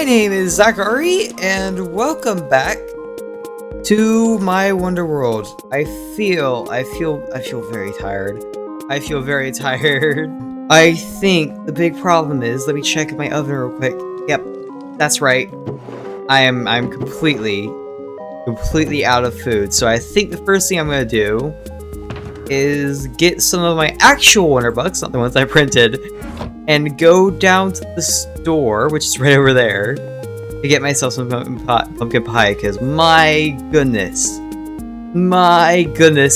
My name is Zachary, and welcome back to my Wonder World. I feel very tired. I feel very tired. I think the big problem is, let me check my oven real quick. Yep, that's right. I'm completely out of food. So I think the first thing I'm gonna do is get some of my actual Wonder Bucks, not the ones I printed, and go down to the store, which is right over there, to get myself some pumpkin pie, because my goodness,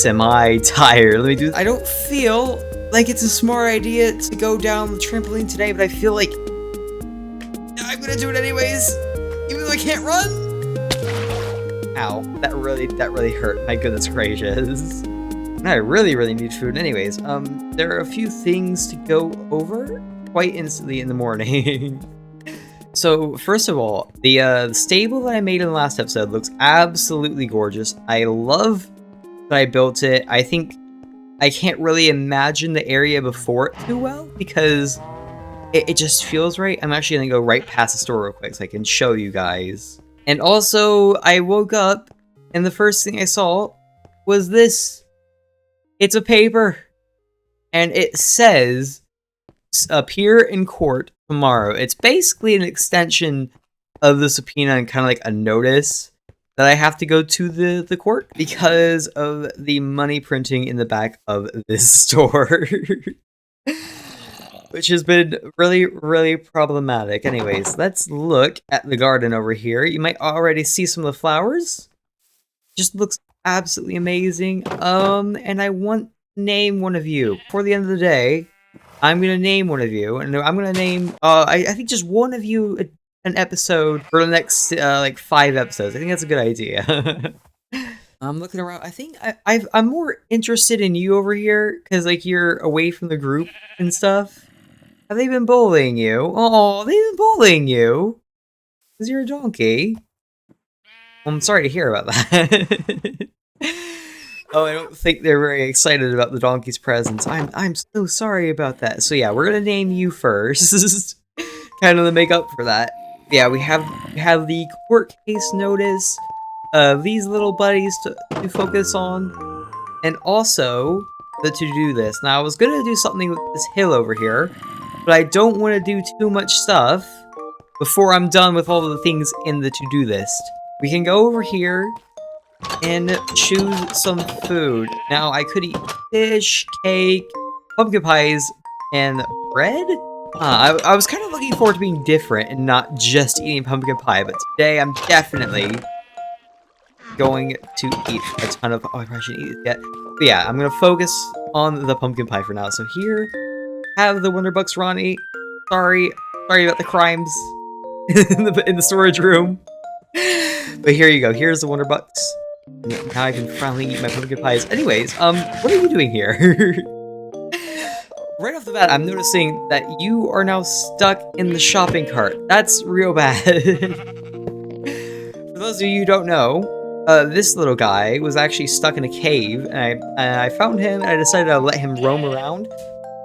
am I tired. Let me do this. I don't feel like it's a smart idea to go down the trampoline today, but I feel like I'm gonna do it anyways, even though I can't run. Ow, that really hurt, my goodness gracious. I really need food. Anyways, there are a few things to go over quite instantly in the morning. So, first of all, the stable that I made in the last episode looks absolutely gorgeous. I love that I built it. I think I can't really imagine the area before it too well, because it just feels right. I'm actually gonna go right past the store real quick so I can show you guys. And also, I woke up, and the first thing I saw was this. It's a paper, and it says, appear in court tomorrow. It's basically an extension of the subpoena and kind of like a notice that I have to go to the court because of the money printing in the back of this store. Which has been really problematic. Anyways, let's look at the garden over here. You might already see some of the flowers. Just looks absolutely amazing. And I want to name one of you. Before the end of the day, I'm gonna name one of you, and I'm gonna name, I think just one of you an episode for the next, like 5 episodes. I think that's a good idea. I'm looking around. I think I'm more interested in you over here, because, like, you're away from the group and stuff. Have they been bullying you? Oh, they've been bullying you? Because you're a donkey? Well, I'm sorry to hear about that. Oh, I don't think they're very excited about the donkey's presence. I'm so sorry about that. So yeah, we're gonna name you first, kind of to make up for that. Yeah, we have the court case notice, these little buddies to focus on, and also the to-do list. Now, I was gonna do something with this hill over here, but I don't want to do too much stuff before I'm done with all of the things in the to-do list. We can go over here and choose some food. Now, I could eat fish, cake, pumpkin pies, and bread? I was kind of looking forward to being different and not just eating pumpkin pie, but today I'm definitely going to eat a ton of... Oh, I probably shouldn't eat it yet. But yeah, I'm going to focus on the pumpkin pie for now. So here, have the Wonder Bucks, Ronnie. Sorry about the crimes in the storage room. But here you go. Here's the Wonder Bucks. Now I can finally eat my pumpkin pies. Anyways, what are you doing here? Right off the bat, I'm noticing that you are now stuck in the shopping cart. That's real bad. For those of you who don't know, this little guy was actually stuck in a cave, and I found him, and I decided to let him roam around.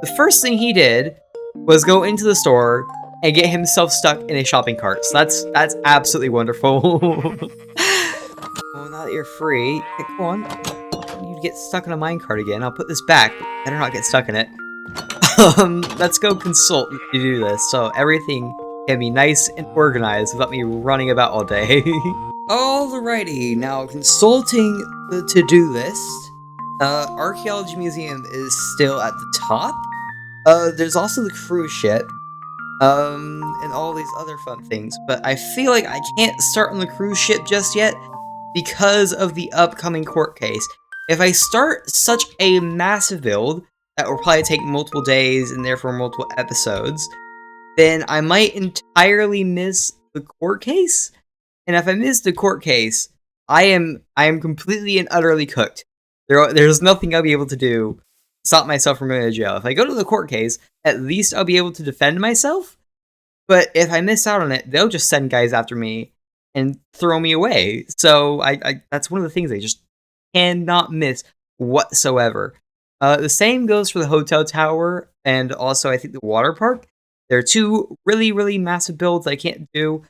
The first thing he did was go into the store and get himself stuck in a shopping cart. So that's absolutely wonderful. Well, now that you're free, hey, come on. You get stuck in a minecart again. I'll put this back, but better not get stuck in it. Let's go consult to do this, so everything can be nice and organized without me running about all day. Alrighty, now consulting the to-do list. Archaeology Museum is still at the top. There's also the cruise ship. And all these other fun things, but I feel like I can't start on the cruise ship just yet because of the upcoming court case. If I start such a massive build that will probably take multiple days and therefore multiple episodes, then I might entirely miss the court case. And if I miss the court case, I am completely and utterly cooked. There's nothing I'll be able to do to stop myself from going to jail. If I go to the court case, at least I'll be able to defend myself. But if I miss out on it, they'll just send guys after me and throw me away. So I that's one of the things I just cannot miss whatsoever. The same goes for the hotel tower and also I think the water park. There are two really massive builds I can't do.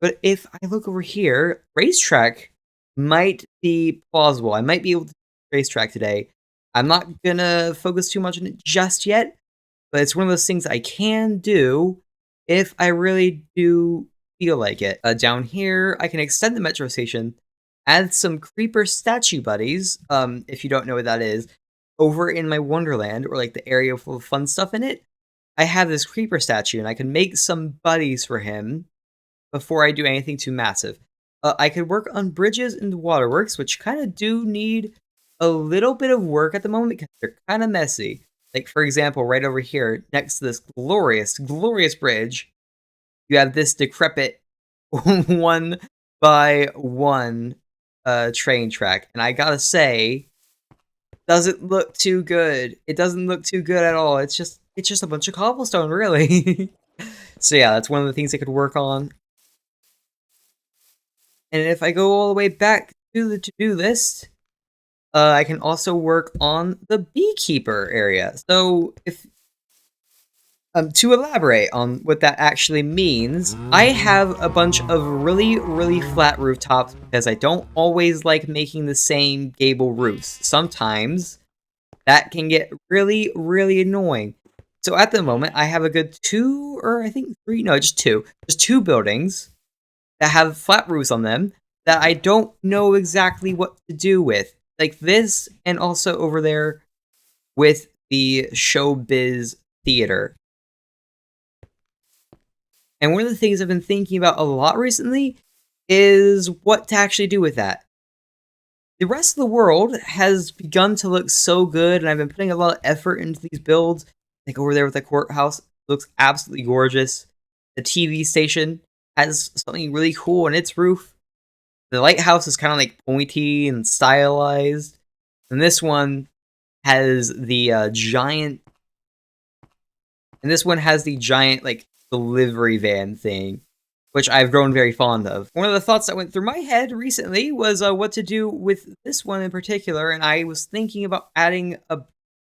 But if I look over here, racetrack might be plausible. I might be able to racetrack today. I'm not gonna focus too much on it just yet, but it's one of those things I can do if I really do feel like it. Down here, I can extend the metro station, add some creeper statue buddies, if you don't know what that is. Over in my Wonderland, or like the area full of fun stuff in it, I have this creeper statue, and I can make some buddies for him before I do anything too massive. I could work on bridges and waterworks, which kind of do need a little bit of work at the moment because they're kind of messy. Like, for example, right over here, next to this glorious, glorious bridge, you have this decrepit 1x1 train track. And I gotta say, doesn't look too good. It doesn't look too good at all. It's just a bunch of cobblestone, really. So yeah, that's one of the things I could work on. And if I go all the way back to the to-do list, I can also work on the beekeeper area. So if to elaborate on what that actually means, I have a bunch of really, really flat rooftops because I don't always like making the same gable roofs. Sometimes that can get really, really annoying. So at the moment, I have a good just two buildings that have flat roofs on them that I don't know exactly what to do with. Like this, and also over there with the Showbiz Theater. And one of the things I've been thinking about a lot recently is what to actually do with that. The rest of the world has begun to look so good, and I've been putting a lot of effort into these builds. Like over there with the courthouse, looks absolutely gorgeous. The TV station has something really cool on its roof. The lighthouse is kind of like pointy and stylized. And this one has the giant like delivery van thing, which I've grown very fond of. One of the thoughts that went through my head recently was what to do with this one in particular, and I was thinking about adding a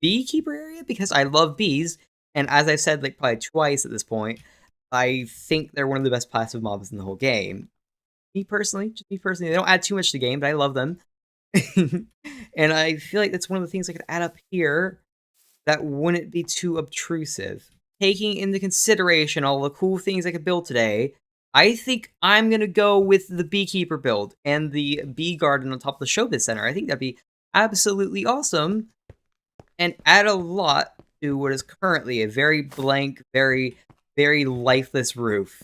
beekeeper area because I love bees, and as I've said like probably twice at this point, I think they're one of the best passive mobs in the whole game. Me personally, they don't add too much to the game, but I love them. And I feel like that's one of the things I could add up here that wouldn't be too obtrusive. Taking into consideration all the cool things I could build today, I think I'm going to go with the beekeeper build and the bee garden on top of the Showbiz Center. I think that'd be absolutely awesome and add a lot to what is currently a very blank, very, very lifeless roof.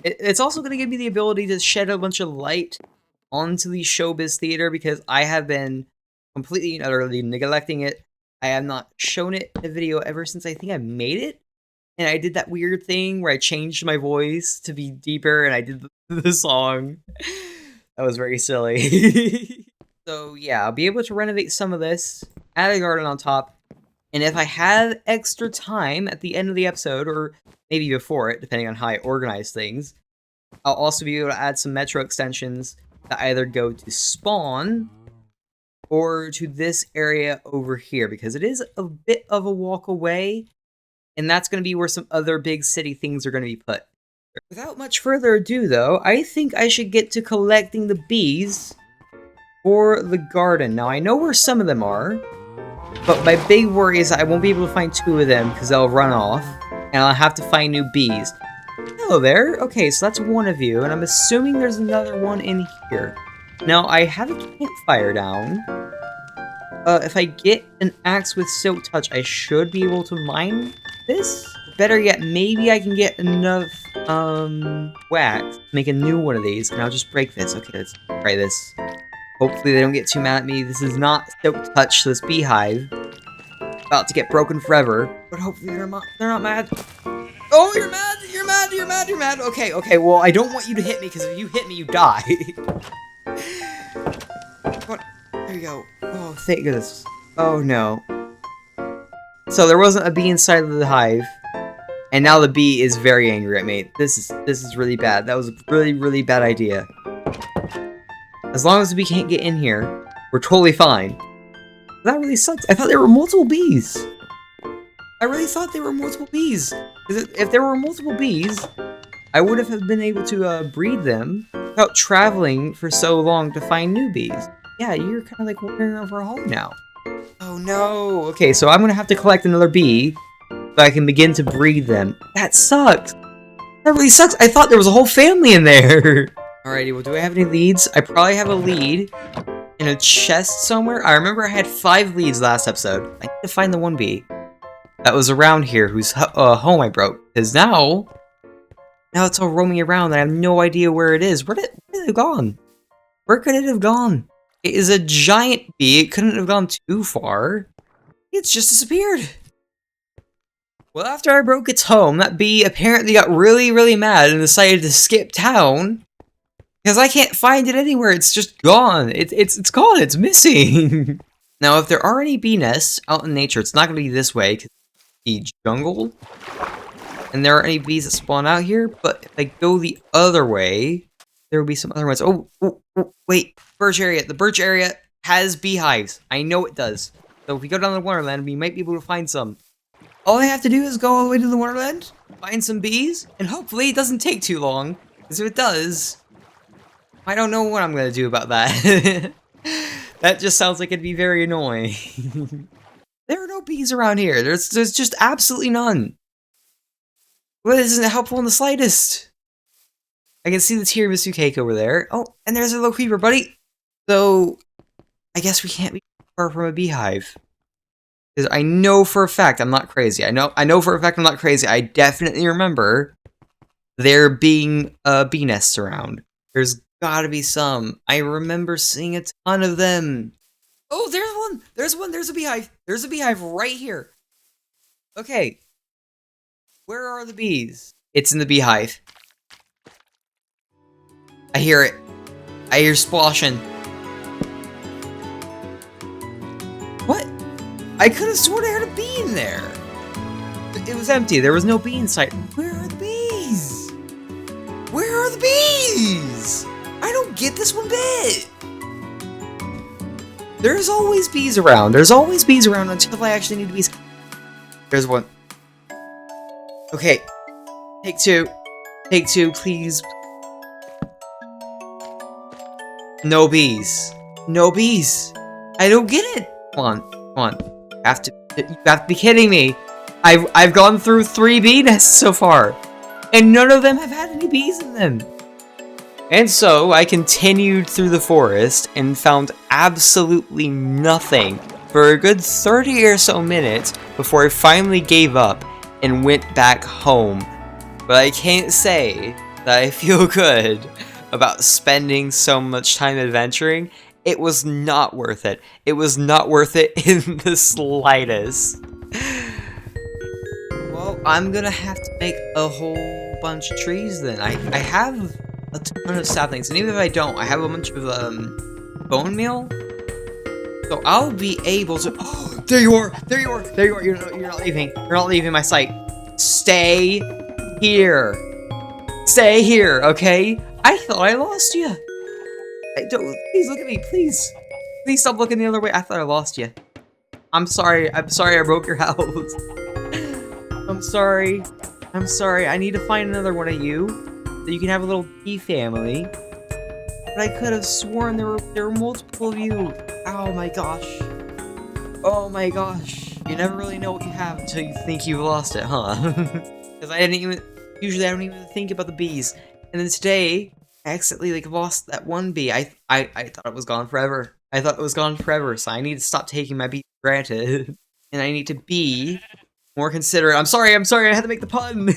It's also going to give me the ability to shed a bunch of light onto the Showbiz Theater because I have been completely and utterly neglecting it. I have not shown it in a video ever since I think I made it. And I did that weird thing where I changed my voice to be deeper and I did the song. That was very silly. So yeah, I'll be able to renovate some of this, add a garden on top, and if I have extra time at the end of the episode, or maybe before it, depending on how I organize things, I'll also be able to add some metro extensions that either go to spawn or to this area over here, because it is a bit of a walk away, and that's going to be where some other big city things are going to be put. Without much further ado, though, I think I should get to collecting the bees for the garden. Now, I know where some of them are, but my big worry is I won't be able to find two of them because they'll run off, and I'll have to find new bees. Hello there. Okay, so that's one of you, and I'm assuming there's another one in here. Now, I have a campfire down. If I get an axe with silk touch, I should be able to mine this? Better yet, maybe I can get enough, wax to make a new one of these, and I'll just break this. Okay, let's try this. Hopefully they don't get too mad at me. This is not silk touch, so this beehive about to get broken forever. But hopefully they're not mad. Oh, you're mad! You're mad! You're mad! You're mad! Okay, well, I don't want you to hit me, because if you hit me, you die. What? There you go. Oh, thank goodness. Oh, no. So there wasn't a bee inside of the hive, and now the bee is very angry at me. This is really bad. That was a really, really bad idea. As long as the bee can't get in here, we're totally fine. That really sucks. I thought there were multiple bees. I really thought there were multiple bees. Because if there were multiple bees, I would have been able to breed them without traveling for so long to find new bees. Yeah, you're kind of like wandering over a home now. Oh no! Okay, so I'm gonna have to collect another bee so I can begin to breed them. That sucks! That really sucks! I thought there was a whole family in there! Alrighty, well, do I have any leads? I probably have a lead in a chest somewhere. I remember I had 5 leads last episode. I need to find the one bee that was around here whose home I broke. Because now it's all roaming around and I have no idea where it is. Where did it have gone? Where could it have gone? It is a giant bee. It couldn't have gone too far. It's just disappeared. Well, after I broke its home, that bee apparently got really, really mad and decided to skip town. Because I can't find it anywhere. It's just gone. It's gone. It's missing. Now, if there are any bee nests out in nature, it's not going to be this way because it's the jungle. And there aren't any bees that spawn out here. But if I go the other way, there will be some other ones. Oh, wait. Birch area. The birch area has beehives. I know it does. So if we go down to the Wonderland, we might be able to find some. All I have to do is go all the way to the Wonderland, find some bees, and hopefully it doesn't take too long. Because if it does, I don't know what I'm going to do about that. That just sounds like it'd be very annoying. There are no bees around here. There's just absolutely none. Well, this isn't helpful in the slightest. I can see the tiramisu cake over there. Oh, and there's a little creeper, buddy. So, I guess we can't be far from a beehive. Because I know for a fact I'm not crazy. I know for a fact I'm not crazy. I definitely remember there being bee nests around. There's gotta be some. I remember seeing a ton of them. Oh, there's one! There's one! There's a beehive! There's a beehive right here! Okay. Where are the bees? It's in the beehive. I hear it. I hear splashing. What? I could have sworn I heard a bee in there. It was empty. There was no bee in sight. Where are the bees? Where are the bees? I don't get this one bit. There's always bees around. There's always bees around until I actually need bees. There's one. Okay. Take 2. Take 2, please. No bees. No bees. I don't get it. Come on. Come on. You have to be kidding me. I've gone through 3 bee nests so far. And none of them have had any bees in them. And so, I continued through the forest and found absolutely nothing for a good 30 or so minutes before I finally gave up and went back home. But I can't say that I feel good about spending so much time adventuring. It was not worth it. It was not worth it in the slightest. Well, I'm gonna have to make a whole bunch of trees then. I have a ton of saplings, and even if I don't, I have a bunch of bone meal. So I'll be able to. Oh, there you are! There you are! There you are! You're not leaving. You're not leaving my sight. Stay here. Stay here, okay? I thought I lost you. Please look at me, please. Please stop looking the other way. I thought I lost you. I'm sorry. I'm sorry I broke your house. I'm sorry. I'm sorry. I need to find another one of you so you can have a little bee family. But I could have sworn there were multiple of you. Oh my gosh. Oh my gosh. You never really know what you have until you think you've lost it, huh? Because usually I don't even think about the bees. And then today, I accidentally lost that one bee. I thought it was gone forever. I thought it was gone forever, so I need to stop taking my bee for granted. And I need to be more considerate. I'm sorry, I had to make the pun!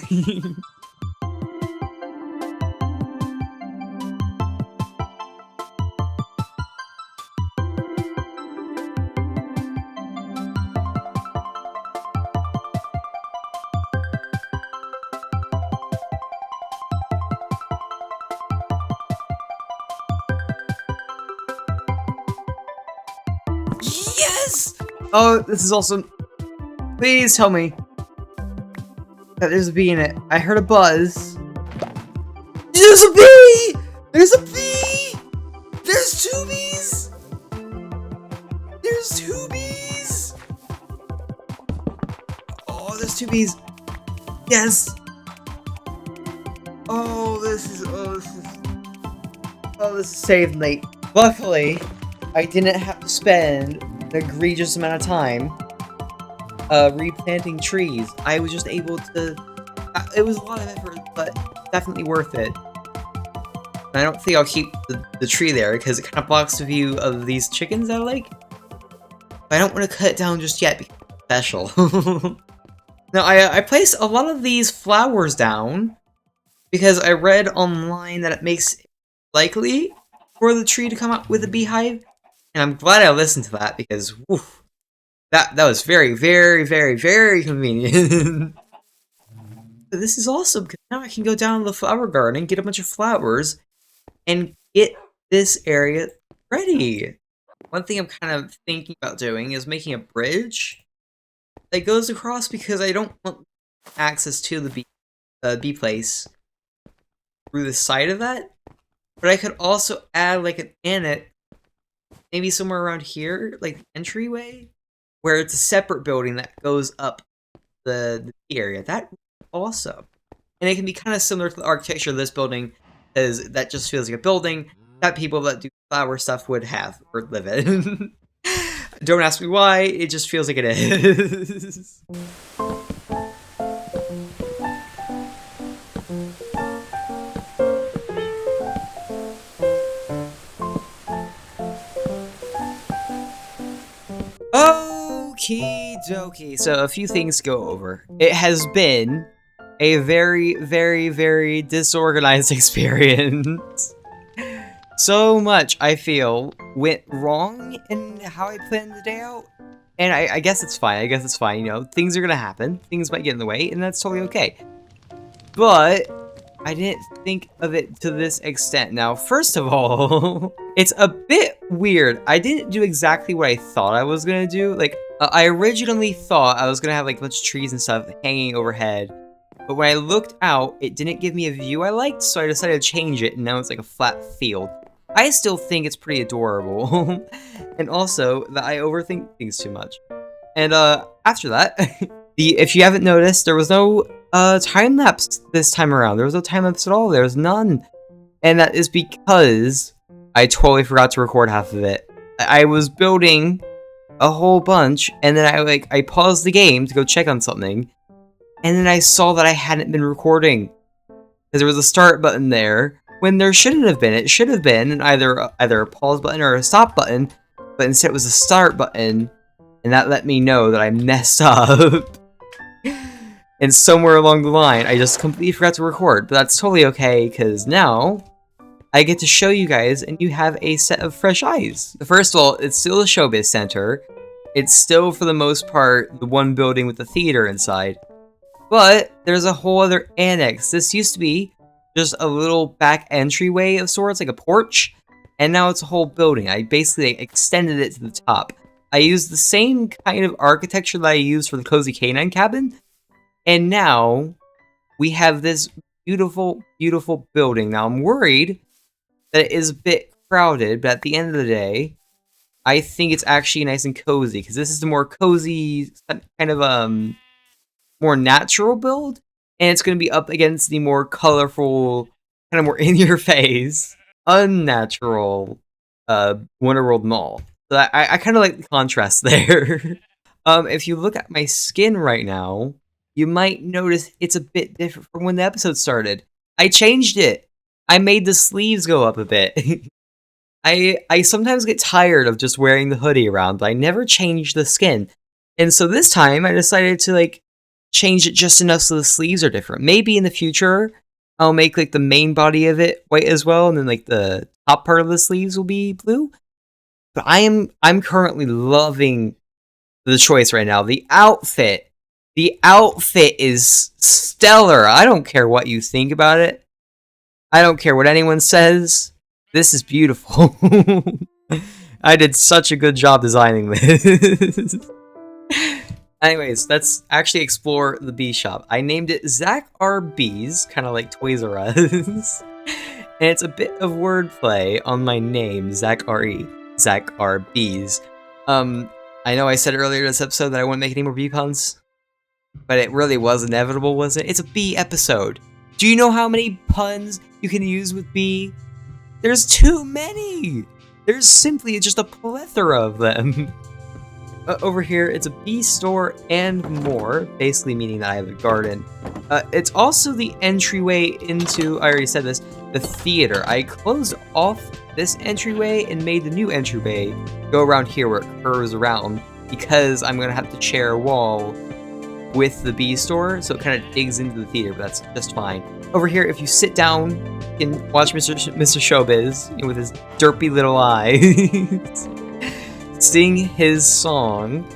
Yes! Oh, this is awesome. Please tell me that there's a bee in it. I heard a buzz. There's a bee! There's a bee! There's 2 bees! There's 2 bees! Oh, there's 2 bees. Yes! this is saved late. Luckily, I didn't have to spend an egregious amount of time replanting trees. I was just able to. It was a lot of effort, but definitely worth it. And I don't think I'll keep the tree there because it kind of blocks the view of these chickens I like. But I don't want to cut it down just yet because it's special. Now, I placed a lot of these flowers down because I read online that it makes it likely for the tree to come out with a beehive. And I'm glad I listened to that because, woof, that was very, very, very, very convenient. But this is awesome because now I can go down to the flower garden, get a bunch of flowers, and get this area ready. One thing I'm kind of thinking about doing is making a bridge that goes across because I don't want access to the bee place through the side of that. But I could also add like an annex, maybe somewhere around here, like the entryway, where it's a separate building that goes up the bee area. That's awesome. And it can be kind of similar to the architecture of this building, because that just feels like a building that people that do flower stuff would have or live in. Don't ask me why, it just feels like it is. Okie dokie, so a few things to go over. It has been a very, very, very disorganized experience. So much, I feel, went wrong in how I planned the day out. And I guess it's fine, you know, things are gonna happen, things might get in the way, and that's totally okay. But I didn't think of it to this extent. Now, first of all, it's a bit weird. I didn't do exactly what I thought I was gonna do. Like, I originally thought I was gonna have like a bunch of trees and stuff hanging overhead. But when I looked out, it didn't give me a view I liked, so I decided to change it, and now it's like a flat field. I still think it's pretty adorable. And also, that I overthink things too much. And after that, if you haven't noticed, there was no time lapse this time around. There was no time lapse at all. There was none. And that is because I totally forgot to record half of it. I was building a whole bunch, and then I paused the game to go check on something, and then I saw that I hadn't been recording. Because there was a start button there, when there shouldn't have been. It should have been either a pause button or a stop button, but instead it was a start button, and that let me know that I messed up. And somewhere along the line, I just completely forgot to record, but that's totally okay, because now I get to show you guys, and you have a set of fresh eyes. First of all, it's still a showbiz center. It's still, for the most part, the one building with the theater inside. But there's a whole other annex. This used to be just a little back entryway of sorts, like a porch, and now it's a whole building. I basically extended it to the top. I used the same kind of architecture that I used for the Cozy Canine cabin, and now we have this beautiful, beautiful building. Now, I'm worried that it is a bit crowded, but at the end of the day, I think it's actually nice and cozy, because this is the more cozy, kind of, more natural build, and it's going to be up against the more colorful, kind of more in-your-face, unnatural, Wonder World Mall. So I kind of like the contrast there. If you look at my skin right now, you might notice it's a bit different from when the episode started. I changed it. I made the sleeves go up a bit. I sometimes get tired of just wearing the hoodie around, but I never change the skin. And so this time, I decided to, like, change it just enough so the sleeves are different. Maybe in the future, I'll make, like, the main body of it white as well, and then, like, the top part of the sleeves will be blue. But I'm currently loving the choice right now. The outfit is stellar. I don't care what you think about it. I don't care what anyone says. This is beautiful. I did such a good job designing this. Anyways, let's actually explore the bee shop. I named it Zach R. Bees, kind of like Toys R Us. And it's a bit of wordplay on my name, Zach R.E. Zach R. Bees. I know I said earlier in this episode that I wouldn't make any more bee puns, but it really was inevitable, wasn't it? It's a bee episode. Do you know how many puns you can use with bee? There's too many! There's simply just a plethora of them. Over here, it's a bee store and more, basically meaning that I have a garden. It's also the entryway into, I already said this, the theater. I closed off this entryway and made the new entryway go around here where it curves around, because I'm gonna have to share a wall with the bee store, so it kind of digs into the theater, but that's just fine. Over here, if you sit down and watch Mr. Showbiz with his derpy little eyes sing his song,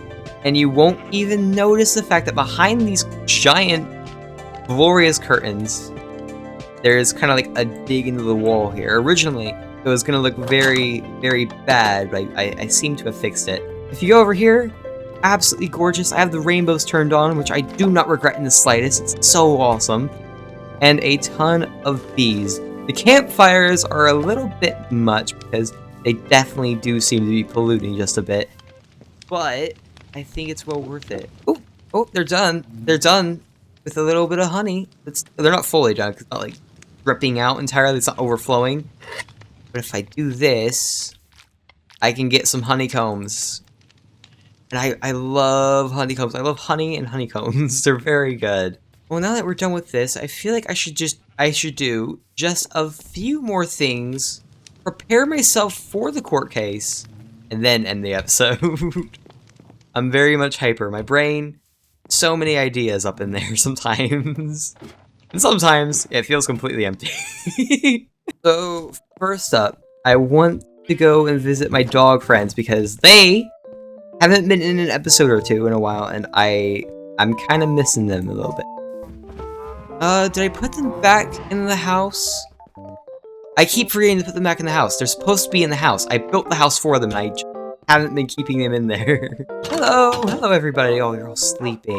and you won't even notice the fact that behind these giant, glorious curtains, there's kind of like a dig into the wall here. Originally, it was gonna look very, very bad, but I seem to have fixed it. If you go over here, absolutely gorgeous. I have the rainbows turned on, which I do not regret in the slightest. It's so awesome. And a ton of bees. The campfires are a little bit much because they definitely do seem to be polluting just a bit. But I think it's well worth it. Oh, they're done. They're done with a little bit of honey. They're not fully done because it's not like dripping out entirely. It's not overflowing. But if I do this, I can get some honeycombs. And I love honeycombs. I love honey and honeycombs. They're very good. Well, now that we're done with this, I feel like I should do just a few more things, prepare myself for the court case, and then end the episode. I'm very much hyper. My brain, so many ideas up in there sometimes. And sometimes it feels completely empty. So, first up, I want to go and visit my dog friends because they haven't been in an episode or two in a while, and I'm kind of missing them a little bit. Did I put them back in the house? I keep forgetting to put them back in the house. They're supposed to be in the house. I built the house for them, and I haven't been keeping them in there. Hello everybody. Oh, you're all sleepy.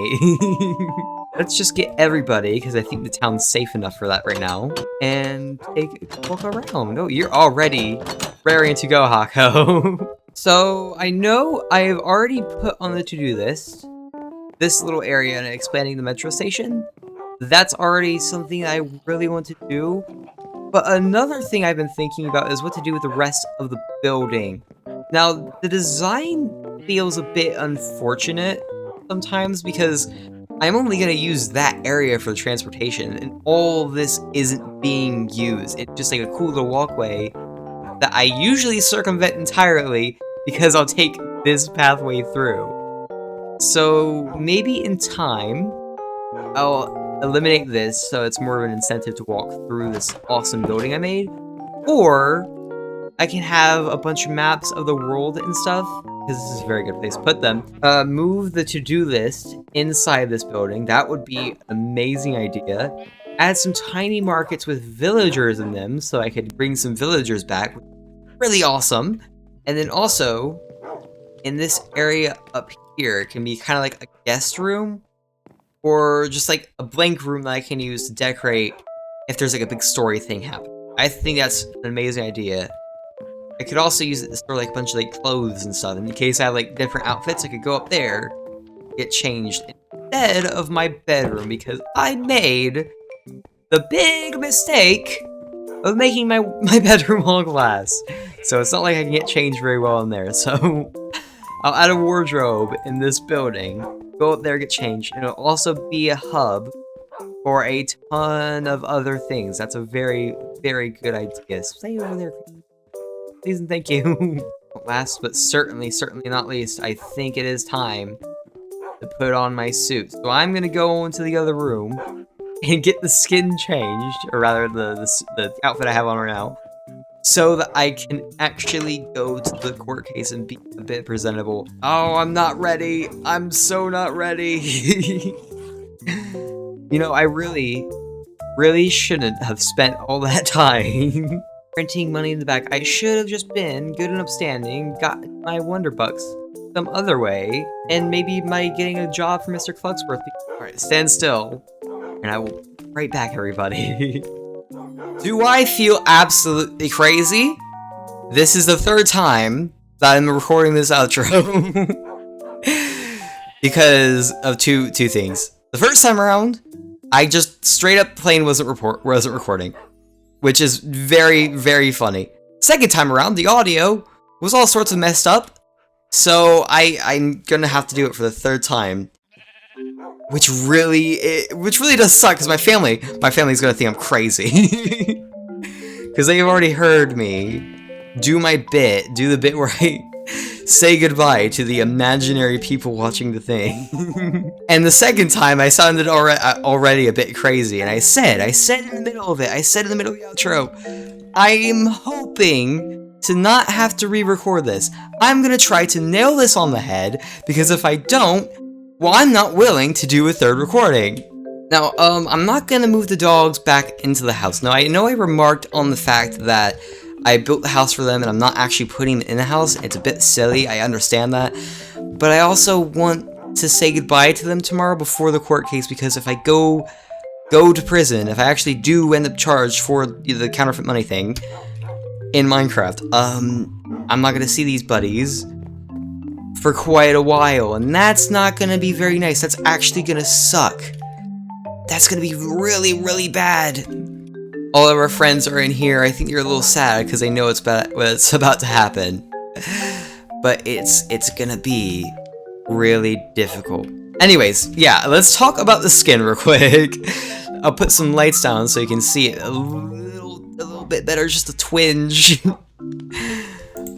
Let's just get everybody, because I think the town's safe enough for that right now, and take a walk around. Oh, you're already raring to go, Hako. So, I know I've already put on the to-do list this little area and expanding the metro station. That's already something I really want to do. But another thing I've been thinking about is what to do with the rest of the building. Now, the design feels a bit unfortunate sometimes because I'm only going to use that area for the transportation, and all this isn't being used. It's just like a cool little walkway that I usually circumvent entirely because I'll take this pathway through. So maybe in time, I'll eliminate this so it's more of an incentive to walk through this awesome building I made. Or I can have a bunch of maps of the world and stuff, because this is a very good place to put them. Move the to-do list inside this building. That would be an amazing idea. Add some tiny markets with villagers in them so I could bring some villagers back. Really awesome. And then also, in this area up here, it can be kind of like a guest room, or just like a blank room that I can use to decorate if there's like a big story thing happening. I think that's an amazing idea. I could also use it to store like a bunch of like clothes and stuff. In case I have like different outfits, I could go up there, get changed instead of my bedroom, because I made the big mistake of making my bedroom all glass. So it's not like I can get changed very well in there. So I'll add a wardrobe in this building, go up there, get changed, and it'll also be a hub for a ton of other things. That's a very, very good idea. Stay over there, please and thank you. Last but certainly not least, I think it is time to put on my suit. So I'm gonna go into the other room and get the skin changed, or rather the outfit I have on right now, so that I can actually go to the court case and be a bit presentable. Oh, I'm not ready. I'm so not ready. You know, I really shouldn't have spent all that time printing money in the back. I should have just been good and upstanding, got my Wonder Bucks some other way, and maybe by getting a job for Mr. Clucksworth. Alright, stand still, and I will be right back, everybody. Do I feel absolutely crazy? This is the third time that I'm recording this outro. Because of two things. The first time around, I just straight up plain wasn't recording, which is very, very funny. Second time around, the audio was all sorts of messed up, so I'm gonna have to do it for the third time, which really does suck because my family's gonna think I'm crazy because they've already heard me do the bit where I say goodbye to the imaginary people watching the thing. And the second time I sounded already a bit crazy, and I said in the middle of it, I said in the middle of the outro, I'm hoping to not have to re-record this. I'm gonna try to nail this on the head, because if I don't, well, I'm not willing to do a third recording. Now, I'm not gonna move the dogs back into the house. Now, I know I remarked on the fact that I built the house for them and I'm not actually putting them in the house. It's a bit silly, I understand that. But I also want to say goodbye to them tomorrow before the court case, because if I go to prison, if I actually do end up charged for the counterfeit money thing in Minecraft, I'm not gonna see these buddies for quite a while, and that's not gonna be very nice. That's actually gonna suck. That's gonna be really, really bad. All of our friends are in here. I think you're a little sad because they know what's about to happen. But it's gonna be really difficult. Anyways, yeah, let's talk about the skin real quick. I'll put some lights down so you can see it a little bit better, just a twinge.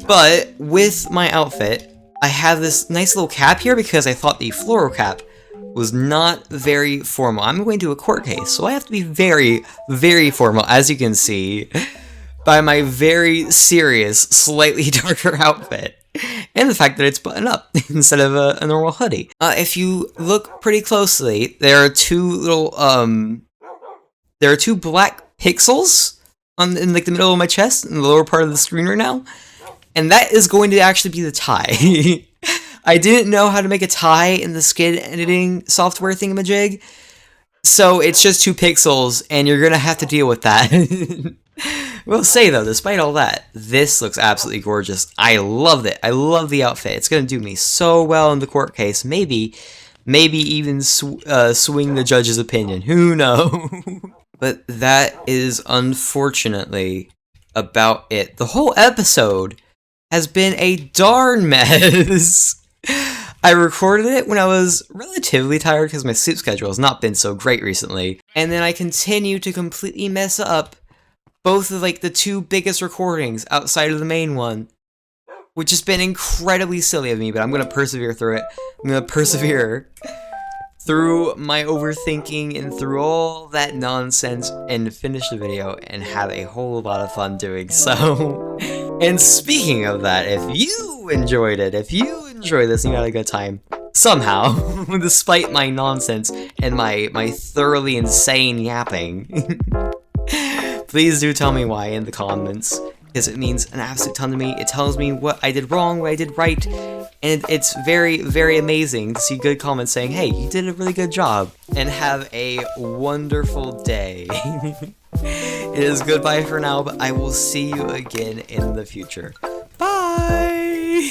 But with my outfit, I have this nice little cap here because I thought the floral cap was not very formal. I'm going to a court case, so I have to be very, very formal, as you can see by my very serious, slightly darker outfit, and the fact that it's buttoned up instead of a normal hoodie. If you look pretty closely, there are two black pixels in like the middle of my chest, in the lower part of the screen right now, and that is going to actually be the tie. I didn't know how to make a tie in the skin editing software thingamajig, so it's just 2 pixels, and you're gonna have to deal with that. We'll say though, despite all that, this looks absolutely gorgeous. I love it. I love the outfit. It's gonna do me so well in the court case. Maybe even swing the judge's opinion. Who knows? But that is unfortunately about it. The whole episode has been a darn mess. I recorded it when I was relatively tired because my sleep schedule has not been so great recently, and then I continue to completely mess up both of like the 2 biggest recordings outside of the main one, which has been incredibly silly of me, but I'm gonna persevere through it. I'm gonna persevere through my overthinking and through all that nonsense and finish the video and have a whole lot of fun doing so. And speaking of that, if you enjoyed it, if you enjoyed this and you had a good time, somehow, despite my nonsense and my thoroughly insane yapping, please do tell me why in the comments, because it means an absolute ton to me. It tells me what I did wrong, what I did right, and it's very, very amazing to see good comments saying, hey, you did a really good job, and have a wonderful day. It is goodbye for now, but I will see you again in the future. Bye!